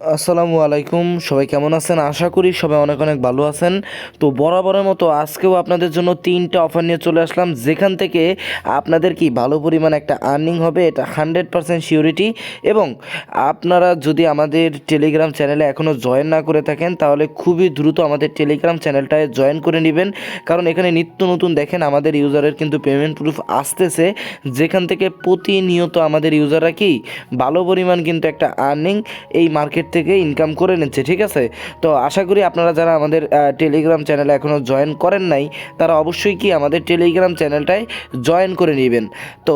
আসসালামু আলাইকুম, সবাই কেমন আছেন? আশা করি সবাই অনেক অনেক ভালো আছেন। তো বরাবরের মতো আজকেও আপনাদের জন্য 3টা অফার নিয়ে চলে আসলাম, যেখান থেকে আপনাদের কি ভালো পরিমাণ একটা আর্নিং হবে, এটা 100% সিওরিটি। এবং আপনারা যদি আমাদের টেলিগ্রাম চ্যানেলে এখনও জয়েন না করে থাকেন, তাহলে খুবই দ্রুত আমাদের টেলিগ্রাম চ্যানেলটায় জয়েন করে নেবেন, কারণ এখানে নিত্য নতুন দেখেন আমাদের ইউজারের কিন্তু পেমেন্ট প্রুফ আসতেছে, যেখান থেকে প্রতিনিয়ত আমাদের ইউজাররা কি ভালো পরিমাণ কিন্তু একটা আর্নিং এই মার্কেট থেকে ইনকাম করে নিচ্ছে। ঠিক আছে, তো আশা করি আপনারা যারা আমাদের টেলিগ্রাম চ্যানেলে এখনও জয়েন করেন নাই, তারা অবশ্যই কি আমাদের টেলিগ্রাম চ্যানেলটায় জয়েন করে নেবেন। তো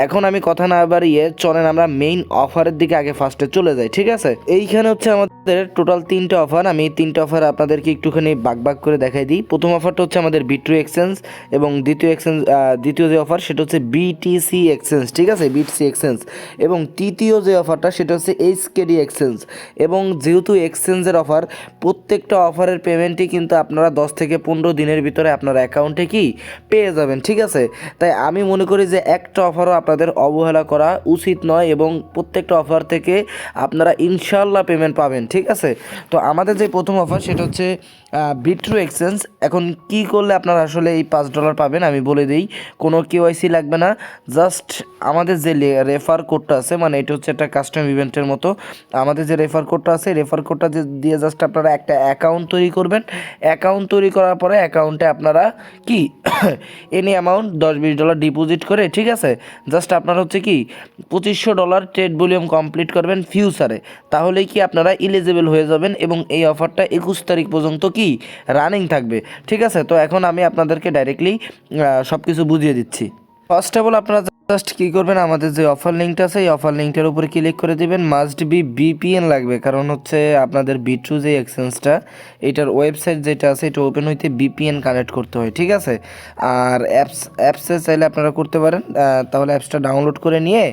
এখন আমি কথা না বাড়িয়ে চলেন আমরা মেইন অফারের দিকে আগে ফার্স্টে চলে যাই। ঠিক আছে, এইখানে হচ্ছে আমাদের টোটাল 3টা অফার। আমি 3টা অফার আপনাদেরকে একটুখানি ভাগ করে দেখাই দিই। প্রথম অফারটা হচ্ছে আমাদের বিট্রু এক্সচেঞ্জ, এবং দ্বিতীয় যে অফার সেটা হচ্ছে বিটিসি এক্সচেঞ্জ। ঠিক আছে, বিটিসি এক্সচেঞ্জ। এবং তৃতীয় যে অফারটা সেটা হচ্ছে এইচকেডি এক্সচেঞ্জ। এবং যেহেতু এক্সচেঞ্জের অফার, প্রত্যেকটা অফারের পেমেন্টই কিন্তু আপনারা 10 থেকে 15 দিনের ভিতরে আপনার অ্যাকাউন্টে কি পেয়ে যাবেন। ঠিক আছে, তাই আমি মনে করি যে একটা অফারও আপনাদের অবহেলা করা উচিত নয়, এবং প্রত্যেকটা অফার থেকে আপনারা ইনশাল্লাহ পেমেন্ট পাবেন। ঠিক আছে, তো আমাদের যে প্রথম অফার সেটা হচ্ছে বিট্রু এক্সচেঞ্জ। এখন কি করলে আপনারা আসলে এই $5 পাবেন আমি বলে দিই। কোনো কেওয়াইসি লাগবে না, জাস্ট আমাদের যে রেফার কোডটা আছে, মানে এটা হচ্ছে একটা কাস্টম ইভেন্টের মতো। আমাদের যে রেফার কোডটা আছে, রেফার কোডটা দিয়ে জাস্ট আপনারা একটা অ্যাকাউন্ট তৈরি করবেন। অ্যাকাউন্ট তৈরি করার পরে অ্যাকাউন্টে আপনারা কি এনি অ্যামাউন্ট $10-20 ডিপোজিট করে, ঠিক আছে, জাস্ট আপনারা হচ্ছে কি $2500 ট্রেড ভলিউম কমপ্লিট করবেন ফিউচারে, তাহলেই কি আপনারা ইলিজিবল হয়ে যাবেন। এবং এই অফারটা 21 তারিখ পর্যন্ত কি রানিং থাকবে। ঠিক আছে, তো এখন আমি আপনাদেরকে ডাইরেক্টলি সব কিছু বুঝিয়ে দিচ্ছি। ফার্স্ট অফ অল আপনারা জাস্ট কী করবেন, আমাদের যে অফার লিঙ্কটা আছে এই অফার লিঙ্কটার উপরে ক্লিক করে দিবেন। মাস্ট বি বিপিএন লাগবে, কারণ হচ্ছে আপনাদের বিট্রু যে এক্সচেঞ্জটা, এটার ওয়েবসাইট যেটা আছে এটা ওপেন হইতে বিপিএন কানেক্ট করতে হয়। ঠিক আছে, আর অ্যাপসে চাইলে আপনারা করতে পারেন, তাহলে অ্যাপসটা ডাউনলোড করে নিয়ে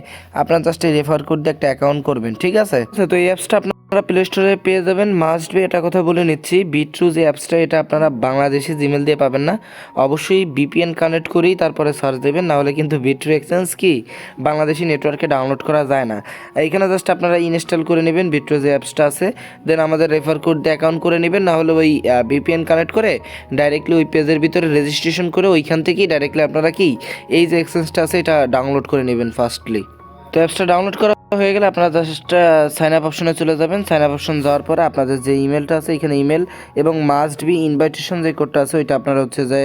আপনারা জাস্ট এই রেফার কোড দিয়ে একটা অ্যাকাউন্ট করবেন। ঠিক আছে, তো এই অ্যাপসটা আপনারা প্লে স্টোরে পেয়ে যাবেন। মাস্ট বি এটা কথা বলে নিচ্ছি, বিট্রু যে অ্যাপসটা এটা আপনারা বাংলাদেশি জিমেল দিয়ে পাবেন না, অবশ্যই বিপিএন কানেক্ট করেই তারপরে সার্চ দেবেন, নাহলে কিন্তু বিট্রু এক্সচেঞ্জ কি বাংলাদেশি নেটওয়ার্কে ডাউনলোড করা যায় না। এইখানে জাস্ট আপনারা ইনস্টল করে নেবেন বিট্রু যে অ্যাপসটা আছে, দেন আমাদের রেফার কোড দিয়ে অ্যাকাউন্ট করে নেবেন, নাহলে ওই বিপিএন কানেক্ট করে ডাইরেক্টলি ওই পেজের ভিতরে রেজিস্ট্রেশন করে ওইখান থেকেই ডাইরেক্টলি আপনারা কি এই যে এক্সচেঞ্জটা আছে এটা ডাউনলোড করে নেবেন ফার্স্টলি। তো অ্যাপসটা ডাউনলোড করা হয়ে গেলে আপনারা জাস্ট সাইন আপ অপশনে চলে যাবেন। সাইন আপ অপশন যাওয়ার পরে আপনাদের যে ইমেলটা আছে এখানে ইমেল এবং মাস্ট বি ইনভাইটেশন যে কোডটা আছে ওইটা আপনারা হচ্ছে যে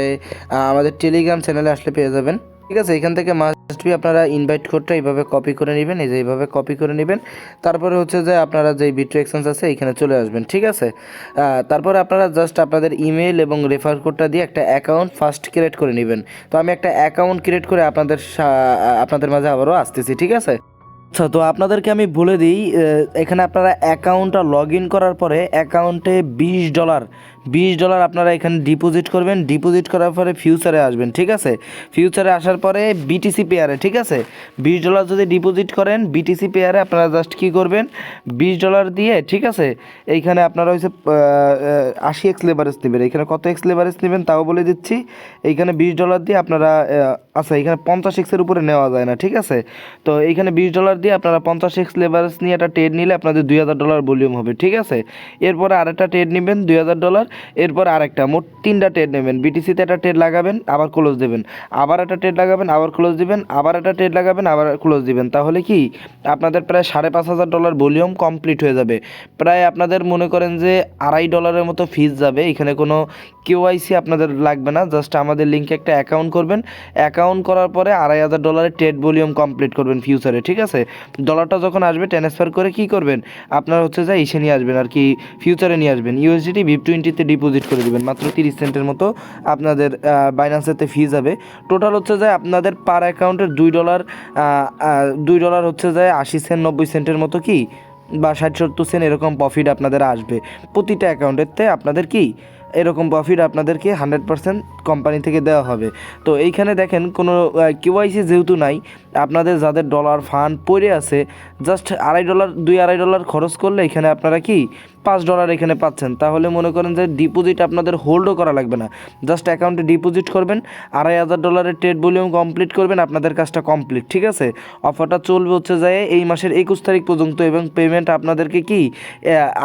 আমাদের টেলিগ্রাম চ্যানেলে আসলে পেয়ে যাবেন। ঠিক আছে, এখান থেকে মাস্ট বি আপনারা ইনভাইট কোডটা এইভাবে কপি করে নেবেন, এই যে এইভাবে কপি করে নেবেন। তারপরে হচ্ছে যে আপনারা যে বিট্রু এক্সচেঞ্জ আছে এখানে চলে আসবেন। ঠিক আছে, তারপরে আপনারা জাস্ট আপনাদের ইমেল এবং রেফার কোডটা দিয়ে একটা অ্যাকাউন্ট ফার্স্ট ক্রিয়েট করে নেবেন। তো আমি একটা অ্যাকাউন্ট ক্রিয়েট করে আপনাদের মাঝে আবারও আসতেছি। ঠিক আছে, আচ্ছা, তো আপনাদেরকে আমি বলে দিই, এখানে আপনারা অ্যাকাউন্টটা লগ ইন করার পরে অ্যাকাউন্টে $20 আপনারা এখানে ডিপোজিট করবেন। ডিপোজিট করার পরে ফিউচারে আসবেন। ঠিক আছে, ফিউচারে আসার পরে বিটিসি পেয়ারে, ঠিক আছে, $20 যদি ডিপোজিট করেন বিটিসি পেয়ারে, আপনারা জাস্ট কী করবেন, $20 দিয়ে, ঠিক আছে, এইখানে আপনারা হচ্ছে 80x লেভারেজ নেবেন। এখানে কত এক্স লেভারেজ নেবেন তাও বলে দিচ্ছি। এইখানে $20 দিয়ে আপনারা আচ্ছা, এখানে 50x-এর উপরে নেওয়া যায় না। ঠিক আছে, তো এইখানে $20 দিয়ে আপনারা 50x লেভারেজ নিয়ে একটা ট্রেড নিলে আপনাদের $2000 ভলিউম হবে। ঠিক আছে, এরপরে আরেকটা ট্রেড নেবেন $2000, এরপর আরেকটা, মোট 3টা ট্রেড নেবেন। বিটিসিতে একটা ট্রেড লাগাবেন, আবার ক্লোজ দেবেন, আবার একটা ট্রেড লাগাবেন, আবার ক্লোজ দিবেন, আবার একটা ট্রেড লাগাবেন, আবার ক্লোজ দিবেন, তাহলে কি আপনাদের প্রায় $5500 ভলিউম কমপ্লিট হয়ে যাবে। প্রায় আপনাদের মনে করেন যে $2.5 মতো ফিজ যাবে। এখানে কোনো কেওয়াইসি আপনাদের লাগবে না, জাস্ট আমাদের লিঙ্কে একটা অ্যাকাউন্ট করবেন। অ্যাকাউন্ট করার পরে $2500 ট্রেড ভলিউম কমপ্লিট করবেন ফিউচারে। ঠিক আছে, ডলারটা যখন আসবে ট্রান্সফার করে কি করবেন, আপনার হচ্ছে যে এসে নিয়ে আসবেন আর কি, ফিউচারে নিয়ে আসবেন। ইউএসডিটি VIP20-তে ডিপোজিট করে দেবেন, মাত্র 30 সেন্টের মতো আপনাদের বাইন্যান্সেতে ফি যাবে। টোটাল হচ্ছে যে আপনাদের পার অ্যাকাউন্টের $2 হচ্ছে যে 80 সেন্ট 90 সেন্টের মতো কি বা 60-70 সেন্ট এরকম প্রফিট আপনাদের আসবে প্রতিটা অ্যাকাউন্টেতে। আপনাদের কি এরকম প্রফিট আপনাদেরকে 100% কোম্পানি থেকে দেওয়া হবে। তো এইখানে দেখেন কোনো কেওয়াইসি যেহেতু নাই, আপনাদের যাদের ডলার ফান্ড পড়ে আছে জাস্ট $2.5 $2.5 খরচ করলে এখানে আপনারা কি $5 এখানে পাচ্ছেন। তাহলে মনে করেন যে ডিপোজিট আপনাদের হোল্ডও করা লাগবে না, জাস্ট অ্যাকাউন্টে ডিপোজিট করবেন, $2.5 ট্রেড ভলিউম কমপ্লিট করবেন, আপনাদের কাজটা কমপ্লিট। ঠিক আছে, অফারটা চলবে হচ্ছে যায় এই মাসের 21 তারিখ পর্যন্ত এবং পেমেন্ট আপনাদেরকে কি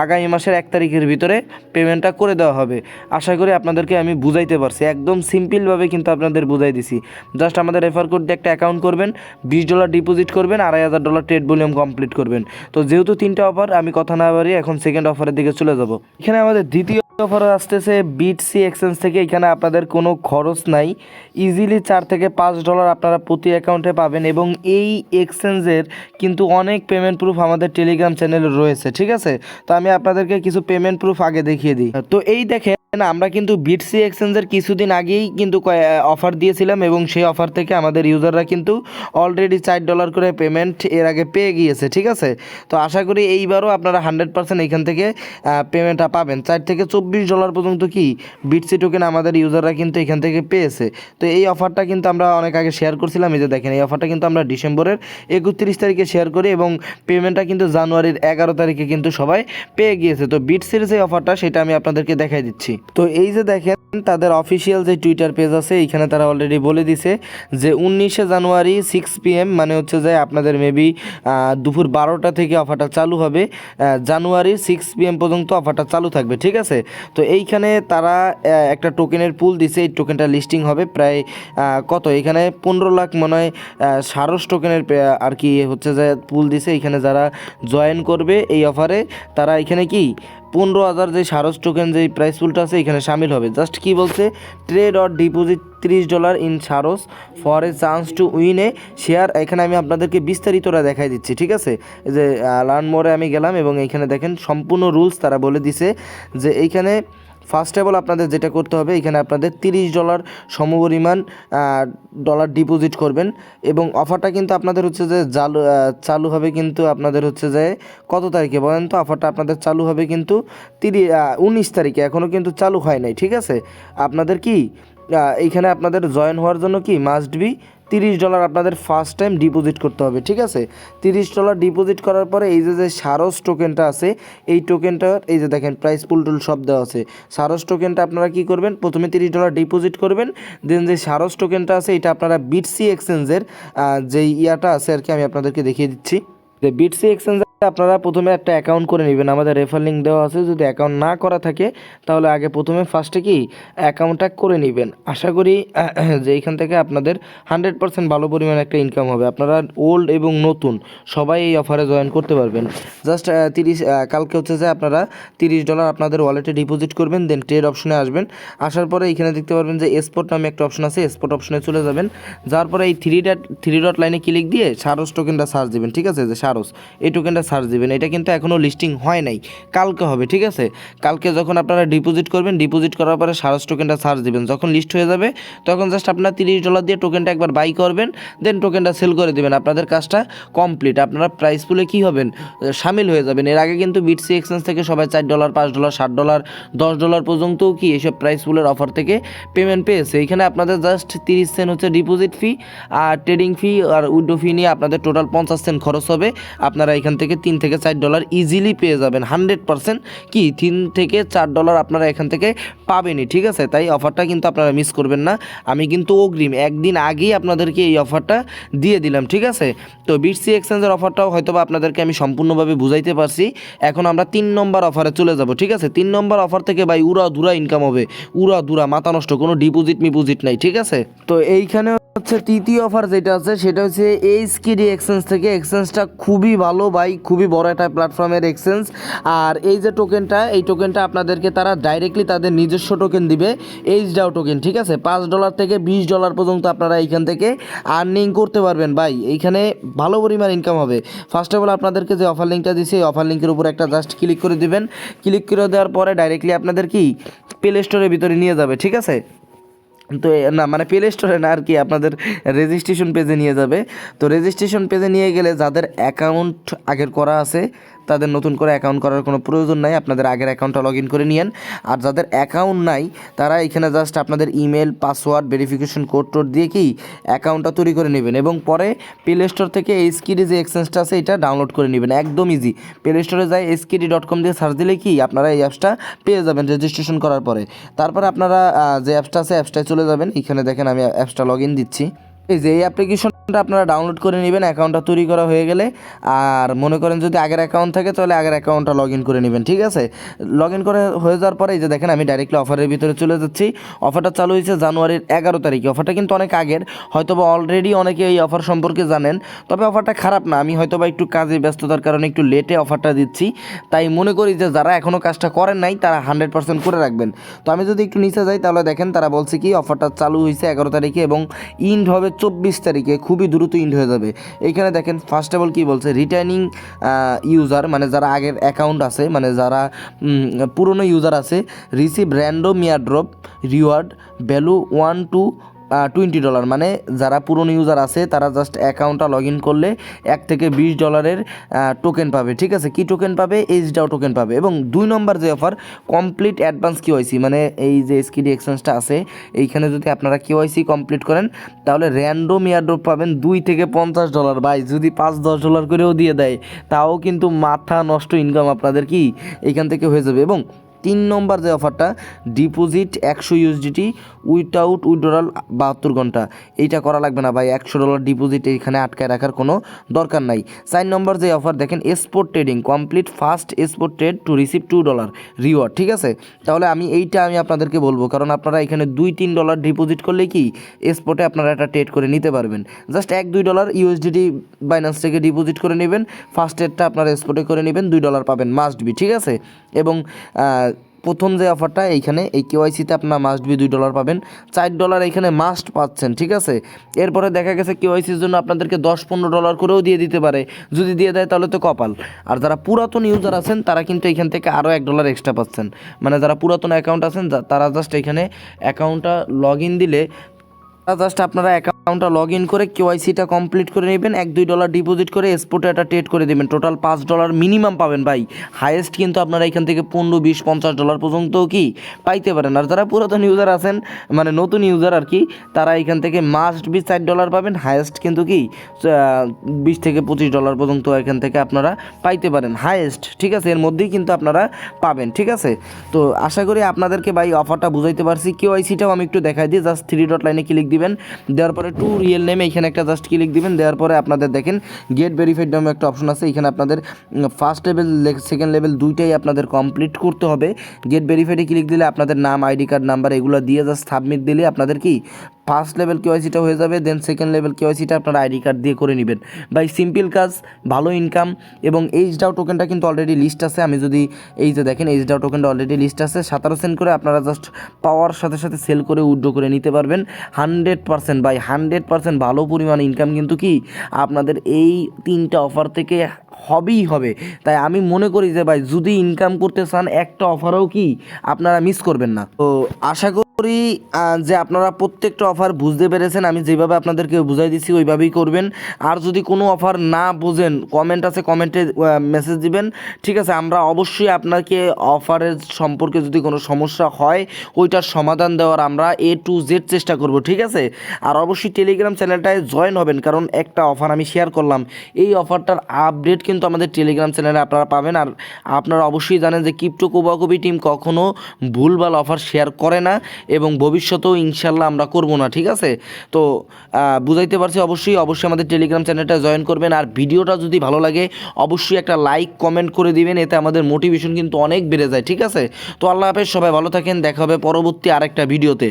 আগামী মাসের 1 তারিখের ভিতরে পেমেন্টটা করে দেওয়া হবে। আশা করি আপনাদেরকে আমি বুঝাইতে পারছি, একদম সিম্পলভাবে কিন্তু আপনাদের বুঝাই দিছি। জাস্ট আমাদের রেফার কোড দিয়ে একটা অ্যাকাউন্ট করবেন, $20 ডিপোজিট করবেন, $2.5 ট্রেড ভলিউম কমপ্লিট করবেন। তো যেহেতু 3টা অফার, আমি কথা না বাড়িয়ে এখন সেকেন্ড অফারের দিকে চলে যাব। এখানে আমাদের দ্বিতীয় অফার আসতেছে বিটসি এক্সচেঞ্জ থেকে। এখানে আপনাদের কোনো খরচ নাই, ইজিলি $4 থেকে $5 আপনারা প্রতি অ্যাকাউন্টে পাবেন এবং এই এক্সচেঞ্জের কিন্তু অনেক পেমেন্ট প্রুফ আমাদের টেলিগ্রাম চ্যানেলে রয়েছে। ঠিক আছে, তো আমি আপনাদেরকে কিছু পেমেন্ট প্রুফ আগে দেখিয়ে দিই। তো এই দেখেন, আমরা কিন্তু বিটসি এক্সচেঞ্জের কিছুদিন আগেই কিন্তু অফার দিয়েছিলাম এবং সেই অফার থেকে আমাদের ইউজাররা কিন্তু অলরেডি $4 করে পেমেন্ট এর আগে পেয়ে গিয়েছে। ঠিক আছে, তো আশা করি এইবারও আপনারা 100% এখান থেকে পেমেন্টটা পাবেন। $4 থেকে $24 পর্যন্ত কি বিটসি টোকেন আমাদের ইউজাররা কিন্তু এখান থেকে পেয়েছে। তো এই অফারটা কিন্তু আমরা অনেক আগে শেয়ার করছিলাম। এই যে দেখেন, এই অফারটা কিন্তু আমরা ডিসেম্বরের 31 তারিখে শেয়ার করি এবং পেমেন্টটা কিন্তু জানুয়ারির 11 তারিখে কিন্তু সবাই পেয়ে গিয়েছে। তো বিটসির যে অফারটা সেটা আমি আপনাদেরকে দেখাই দিচ্ছি। তো এই যে দেখেন, তাদের অফিসিয়াল যে টুইটার পেজ আছে এইখানে তারা অলরেডি বলে দিছে যে 19 জানুয়ারি 6 PM, মানে হচ্ছে যে আপনাদের মেবি দুপুর 12টা থেকে অফারটা চালু হবে, জানুয়ারি 6 PM পর্যন্ত অফারটা চালু থাকবে। ঠিক আছে, তো এইখানে তারা একটা টোকেনের পুল দিছে, এই টোকেনটা লিস্টিং হবে প্রায় কত, এখানে 15 লাখ মনে হয় সারস টোকেনের আর কি হচ্ছে যে পুল দিছে। এইখানে যারা জয়েন করবে এই অফারে তারা এখানে কি 15,000 যে সারস টোকেন যে প্রাইস পুলটা আছে এখানে সামিল হবে। জাস্ট কি বলছে, ট্রেড অর ডিপোজিট $30 ইন সারস for a chance to win A share. এখানে আমি আপনাদেরকে বিস্তারিতটা দেখাই দিচ্ছি। ঠিক আছে, এই যে লার্ন মোরে আমি গেলাম এবং এইখানে দেখেন সম্পূর্ণ রুলস তারা বলে দিছে যে এইখানে ফার্স্ট অফ অল আপনাদের যেটা করতে হবে, এখানে আপনাদের $30 সমপরিমাণ ডলার ডিপোজিট করবেন এবং অফারটা কিন্তু আপনাদের হচ্ছে যে চালু হবে কিন্তু আপনাদের হচ্ছে যে কত তারিখে বলেন তো? অফারটা আপনাদের চালু হবে কিন্তু 19 তারিখে, এখনও কিন্তু চালু হয় নাই। ঠিক আছে, আপনাদের কি এইখানে আপনাদের জয়েন হওয়ার জন্য কি মাস্ট বি $30 আপনাদের ফার্স্ট টাইম ডিপোজিট করতে হবে। ঠিক আছে, $30 ডিপোজিট করার পরে এই যে সারস টোকেনটা আছে, এই টোকেনটার এই যে দেখেন প্রাইস পুল টুল সব দেওয়া আছে। সারস টোকেনটা আপনারা কি করবেন, প্রথমে $30 ডিপোজিট করবেন, দেন যে সারস টোকেনটা আছে এটা আপনারা বিটসি এক্সচেঞ্জের যেই ইয়াটা আছে আর কি, আমি আপনাদেরকে দেখিয়ে দিচ্ছি। যে বিটসি এক্সচেঞ্জে আপনারা প্রথমে একটা অ্যাকাউন্ট করে নেবেন, আমাদের রেফার লিঙ্ক দেওয়া আছে। যদি অ্যাকাউন্ট না করা থাকে তাহলে আগে প্রথমে ফার্স্টে কি অ্যাকাউন্টটা করে নেবেন। আশা করি যে এইখান থেকে আপনাদের 100% ভালো পরিমাণে একটা ইনকাম হবে। আপনারা ওল্ড এবং নতুন সবাই এই অফারে জয়েন করতে পারবেন। জাস্ট কালকে হচ্ছে যে আপনারা $30 আপনাদের ওয়ালেটে ডিপোজিট করবেন, দেন ট্রেড অপশনে আসবেন। আসার পরে এখানে দেখতে পারবেন যে এক্সপোর্ট নামে একটা অপশন আছে, এক্সপোর্ট অপশনে চলে যাবেন। যার পরে এই থ্রি ডট লাইনে ক্লিক দিয়ে সারস টোকেনটা সার্চ দেবেন। ঠিক আছে, যে সারস এই টোকেনটা সার্চ দিবেন। এটা কিন্তু এখনও লিস্টিং হয় নাই, কালকে হবে। ঠিক আছে, কালকে যখন আপনারা ডিপোজিট করবেন, ডিপোজিট করার পরে সারস টোকেনটা সার্চ দিবেন। যখন লিস্ট হয়ে যাবে তখন জাস্ট আপনারা $30 দিয়ে টোকেনটা একবার বাই করবেন, দেন টোকেনটা সেল করে দেবেন। আপনাদের কাজটা কমপ্লিট, আপনারা প্রাইস পুলে কী হবেন, সামিল হয়ে যাবেন। এর আগে কিন্তু বিটসি এক্সচেঞ্জ থেকে সবাই $4 $5 $7 $10 পর্যন্ত কি এইসব প্রাইস পুলের অফার থেকে পেমেন্ট পেয়েছে। এখানে আপনাদের জাস্ট 30 সেন্ট হচ্ছে ডিপোজিট ফি আর ট্রেডিং ফি আর উইড্রো ফি নিয়ে আপনাদের টোটাল 50 সেন্ট খরচ হবে। আপনারা এখান থেকে $3 থেকে $4 ইজিলি পেয়ে যাবেন। 100% কি $3 থেকে $4 আপনারা এখান থেকে পাবেনই। ঠিক আছে, তাই অফারটা কিন্তু আপনারা মিস করবেন না। আমি কিন্তু অগ্রিম একদিন আগেই আপনাদেরকে এই অফারটা দিয়ে দিলাম। ঠিক আছে, তো বিটসি এক্সচেঞ্জের অফারটাও হয়তো বা আপনাদেরকে আমি সম্পূর্ণভাবে বুঝাইতে পারছি। এখন আমরা 3 নম্বর অফারে চলে যাব। ঠিক আছে, 3 নম্বর অফার থেকে ভাই উড়াধুরা ইনকাম হবে, উড়াধুরা মাথা নষ্ট, কোনো ডিপোজিট নাই। ঠিক আছে, তো এইখানে হচ্ছে তৃতীয় অফার যেটা আছে সেটা হচ্ছে এইচকেডি এক্সচেঞ্জ থেকে। এক্সচেঞ্জটা খুবই ভালো ভাই, খুবই বড় একটা প্ল্যাটফর্মের এক্সচেঞ্জ। আর এই যে টোকেনটা, এই টোকেনটা আপনাদেরকে তারা ডাইরেক্টলি তাদের নিজস্ব টোকেন দিবে, এইচডাও টোকেন। ঠিক আছে, $5 থেকে $20 পর্যন্ত আপনারা এইখান থেকে আর্নিং করতে পারবেন ভাই। এইখানে ভালো পরিমাণ ইনকাম হবে। ফার্স্ট অফ অল আপনাদেরকে যে অফার লিঙ্কটা দিচ্ছি, এই অফার লিঙ্কের উপর একটা জাস্ট ক্লিক করে দিবেন। ক্লিক করে দেওয়ার পরে ডাইরেক্টলি আপনাদের কি প্লে স্টোরের ভিতরে নিয়ে যাবে। ঠিক আছে, তো না মানে প্লে স্টোরে না আর কি, আপনাদের রেজিস্ট্রেশন পেজে নিয়ে যাবে। তো রেজিস্ট্রেশন পেজে নিয়ে গেলে যাদের অ্যাকাউন্ট আগের করা আছে তাদের নতুন করে অ্যাকাউন্ট করার কোনো প্রয়োজন নাই, আপনাদের আগের অ্যাকাউন্টটা লগ ইন করে নিয়েন। আর যাদের অ্যাকাউন্ট নাই তারা এখানে জাস্ট আপনাদের email, password, verification code towed দিয়ে কি অ্যাকাউন্টটা তৈরি করে নেবেন এবং পরে প্লে স্টোর থেকে এসকিডি যে এক্সচেঞ্জটা আছে এটা ডাউনলোড করে নেবেন। একদম ইজি, প্লে স্টোরে যায় skd.com দিয়ে সার্চ দিলে কি আপনারা এই অ্যাপসটা পেয়ে যাবেন রেজিস্ট্রেশন করার পরে। তারপরে আপনারা যে অ্যাপসটা আছে অ্যাপসটায় চলে যাবেন। এখানে দেখেন আমি অ্যাপসটা লগ ইন দিচ্ছি। এই যে এই অ্যাপ্লিকেশনটা আপনারা ডাউনলোড করে নেবেন অ্যাকাউন্টটা তৈরি করা হয়ে গেলে। আর মনে করেন যদি আগের অ্যাকাউন্ট থাকে তাহলে আগের অ্যাকাউন্টটা লগ ইন করে নেবেন, ঠিক আছে। লগ ইন করে হয়ে যাওয়ার পরে এই যে দেখেন আমি ডাইরেক্টলি অফারের ভিতরে চলে যাচ্ছি। অফারটা চালু হয়েছে জানুয়ারির 11 তারিখে। অফারটা কিন্তু অনেক আগের, হয়তোবা অলরেডি অনেকে এই অফার সম্পর্কে জানেন, তবে অফারটা খারাপ না। আমি হয়তোবা একটু কাজে ব্যস্ততার কারণে একটু লেটে অফারটা দিচ্ছি, তাই মনে করি যে যারা এখনও কাজটা করেন নাই তারা 100% করে রাখবেন। তো আমি যদি একটু নিচে যাই তাহলে দেখেন তারা বলছে কি অফারটা চালু হয়েছে 11 তারিখে এবং ইন্ড হবে 24 তারিখে, খুবই দ্রুত ইন্ড হয়ে যাবে। এইখানে দেখেন ফার্স্ট অফ অল কী বলছে, রিটার্নিং ইউজার মানে যারা আগের অ্যাকাউন্ট আছে, মানে যারা পুরনো ইউজার আছে, receive random airdrop reward value $1 to $20, মানে যারা পুরনো ইউজার আছে তারা জাস্ট অ্যাকাউন্টটা লগ ইন করলে $1 থেকে $20 টোকেন পাবে, ঠিক আছে। কি টোকেন পাবে? এইচডাও টোকেন পাবে। এবং 2 নম্বর যে অফার, কমপ্লিট অ্যাডভান্স কেওয়াইসি, মানে এই যে এসকিডি এক্সচেঞ্জটা আছে এইখানে যদি আপনারা কেওয়াইসি কমপ্লিট করেন তাহলে র্যান্ডম এয়ারড্রপ পাবেন $2 থেকে $50। ভাই যদি $5-10 করেও দিয়ে দেয় তাও কিন্তু মাথা নষ্ট ইনকাম আপনাদের কি এইখান থেকে হয়ে যাবে। এবং 3 নম্বর যে অফারটা, ডিপোজিট $100 উইথআউট উইথড্রল 72 ঘন্টা, এইটা করা লাগবে না ভাই। $100 ডিপোজিট এখানে আটকায় রাখার কোনো দরকার নাই। 4 নম্বর যে অফার দেখেন, spot trading, complete first spot trade to receive $2 reward, ঠিক আছে। তাহলে আমি আপনাদেরকে বলবো, কারণ আপনারা এখানে $2-3 ডিপোজিট করলে কি স্পটে আপনারা একটা ট্রেড করে নিতে পারবেন। জাস্ট $1-2 ইউএসডিটি বাইন্যান্স থেকে ডিপোজিট করে নেবেন, ফার্স্ট ট্রেডটা আপনারা স্পটে করে নেবেন, $2 পাবেন, মাস্ট বি, ঠিক আছে। এবং প্রথম যে অফারটা এইখানে এই কেওয়াইসিতে আপনার মাস্ট বি $2 পাবেন, $4 এইখানে মাস্ট পাচ্ছেন, ঠিক আছে। এরপরে দেখা গেছে কেওয়াইসির জন্য আপনাদেরকে $10-15 করেও দিয়ে দিতে পারে, যদি দিয়ে দেয় তাহলে তো কপাল। আর যারা পুরাতন ইউজার আছেন তারা কিন্তু এখান থেকে আরও $1 এক্সট্রা পাচ্ছেন, মানে যারা পুরাতন অ্যাকাউন্ট আছেন তারা জাস্ট এখানে অ্যাকাউন্টটা লগ ইন দিলে জাস্ট আপনারা অ্যাকাউন্টটা লগ ইন করে কেওয়াইসিটা কমপ্লিট করে নেবেন, $1-2 ডিপোজিট করে স্পটে একটা ট্রেড করে দেবেন, টোটাল $5 মিনিমাম পাবেন ভাই। হাইয়েস্ট কিন্তু আপনারা এখান থেকে $15-20-50 পর্যন্তও কি পাইতে পারেন। আর যারা পুরাতন ইউজার আছেন, মানে নতুন ইউজার আর কি, তারা এখান থেকে মাস্ট বি $4 পাবেন, হাইয়েস্ট কিন্তু কি $20 থেকে $25 পর্যন্ত এখান থেকে আপনারা পাইতে পারেন হাইয়েস্ট, ঠিক আছে। এর মধ্যেই কিন্তু আপনারা পাবেন, ঠিক আছে। তো আশা করি আপনাদেরকে ভাই অফারটা বুঝাইতে পারছি। কেওয়াইসিটাও আমি একটু দেখাই দিই, জাস্ট 3 ডট লাইনে ক্লিক দিবেন, দেওয়ার পরে টু রিয়েল নেম এইখানে একটা জাস্ট ক্লিক দিবেন, দেওয়ার পরে আপনাদের দেখেন গেট ভেরিফাইড নামে একটা অপশন আছে। এখানে আপনাদের ফার্স্ট লেভেল সেকেন্ড লেভেল দুইটাই আপনাদের কমপ্লিট করতে হবে। গেট ভেরিফাইডে ক্লিক দিলে আপনাদের নাম, আইডি কার্ড নাম্বার এগুলো দিয়ে জাস্ট সাবমিট দিলে আপনাদের কি ফার্স্ট লেভেল কেওয়াইসিটা হয়ে যাবে। দেন সেকেন্ড লেভেল কেওয়াইসিটা আপনারা আইডি কার্ড দিয়ে করে নেবেন ভাই। সিম্পল কাজ, ভালো ইনকাম। এবং এইচডাও টোকেনটা কিন্তু অলরেডি লিস্ট আছে। আমি যদি এই যে দেখেন এইচডাও টোকেনটা অলরেডি লিস্ট আছে, 17 সেন্ট করে আপনারা জাস্ট পাওয়ার সাথে সাথে সেল করে উইথড্র করে নিতে পারবেন। 100% ভাই, 100% ভালো পরিমাণ ইনকাম কিন্তু কি আপনাদের এই 3টা অফার থেকে হবেই হবে। তাই আমি মনে করি যে ভাই যদি ইনকাম করতে চান একটা অফারও কি আপনারা মিস করবেন না। তো আশা করি যে আপনারা প্রত্যেকটা অফার বুঝতে পেরেছেন। আমি যেভাবে আপনাদেরকে বুঝাই দিচ্ছি ওইভাবেই করবেন। আর যদি কোনো অফার না বোঝেন, কমেন্ট আছে, কমেন্টে মেসেজ দিবেন, ঠিক আছে। আমরা অবশ্যই আপনাকে অফারের সম্পর্কে যদি কোনো সমস্যা হয় ওইটার সমাধান দেওয়ার আমরা A to Z চেষ্টা করব, ঠিক আছে। আর অবশ্যই টেলিগ্রাম চ্যানেলটায় জয়েন হবেন, কারণ একটা অফার আমি শেয়ার করলাম, এই অফারটার আপডেট কিন্তু আমাদের টেলিগ্রাম চ্যানেলে আপনারা পাবেন। আর আপনারা অবশ্যই জানেন যে ক্রিপ্টো কোবাকুবি টিম কখনো ভুলভাল অফার শেয়ার করে না এবং ভবিষ্যতেও ইনশাল্লাহ আমরা করব না, ঠিক আছে। তো বুঝাইতে পারছি। অবশ্যই আমাদের টেলিগ্রাম চ্যানেলটা জয়েন করবেন। আর ভিডিওটা যদি ভালো লাগে অবশ্যই একটা লাইক কমেন্ট করে দিবেন, এতে আমাদের মোটিভেশন কিন্তু অনেক বেড়ে যায়, ঠিক আছে। তো আল্লাহ হাফেজ, সবাই ভালো থাকেন, দেখা হবে পরবর্তী আরেকটা ভিডিওতে।